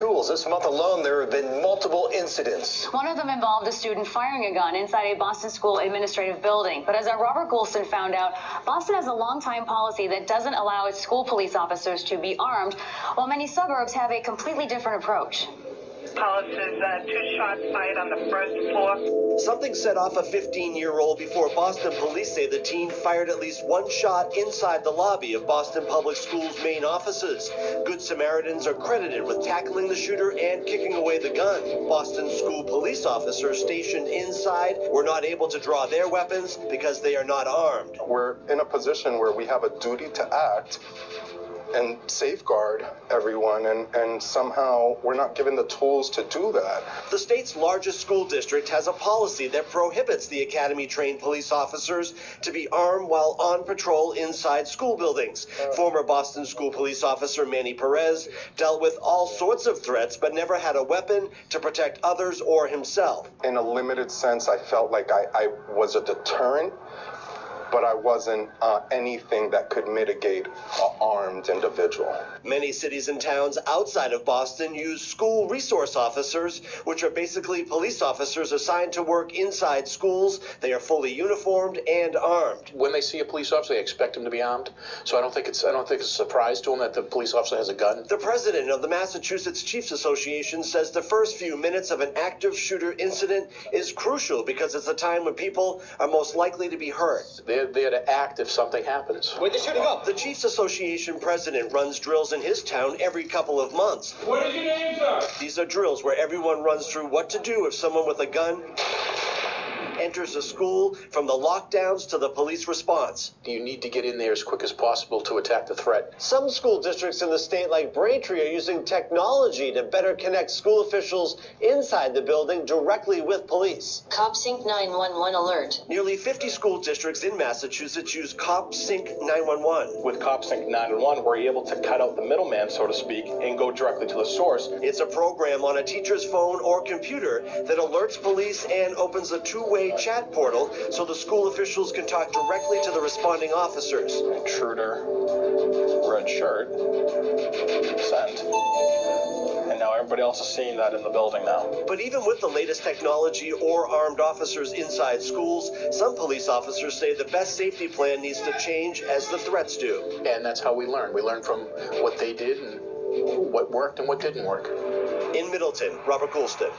schools. This month alone, there have been multiple incidents. One of them involved a student firing a gun inside a Boston school administrative building. But as our Robert Goulston found out, Boston has a long-time policy that doesn't allow its school police officers to be armed, while many suburbs have a completely different approach. Policies, 2 shots fired on the first floor. Something set off a 15-year-old before Boston police say the teen fired at least one shot inside the lobby of Boston Public Schools' main offices. Good Samaritans are credited with tackling the shooter and kicking away the gun. Boston school police officers stationed inside were not able to draw their weapons because they are not armed. We're in a position where we have a duty to act and safeguard everyone, and somehow we're not given the tools to do that. The state's largest school district has a policy that prohibits the academy-trained police officers to be armed while on patrol inside school buildings. Former Boston school police officer Manny Perez dealt with all sorts of threats but never had a weapon to protect others or himself. In a limited sense, I felt like I was a deterrent, but I wasn't anything that could mitigate an armed individual. Many cities and towns outside of Boston use school resource officers, which are basically police officers assigned to work inside schools. They are fully uniformed and armed. When they see a police officer, they expect him to be armed. So I don't think it's a surprise to them that the police officer has a gun. The president of the Massachusetts Chiefs Association says the first few minutes of an active shooter incident is crucial because it's a time when people are most likely to be hurt. They're there to act if something happens. Where'd the shooting go? The Chiefs Association president runs drills in his town every couple of months. What is your name, sir? These are drills where everyone runs through what to do if someone with a gun enters a school, from the lockdowns to the police response. You need to get in there as quick as possible to attack the threat. Some school districts in the state, like Braintree, are using technology to better connect school officials inside the building directly with police. COPsync 911 alert. Nearly 50 school districts in Massachusetts use COPsync 911. With COPsync 911, we're able to cut out the middleman, so to speak, and go directly to the source. It's a program on a teacher's phone or computer that alerts police and opens a two-way chat portal so the school officials can talk directly to the responding officers. Intruder, red shirt, sent. And now everybody else is seeing that in the building now. But even with the latest technology or armed officers inside schools, some police officers say the best safety plan needs to change as the threats do. And that's how we learn. We learn from what they did and what worked and what didn't work. In Middleton, Robert Goulston.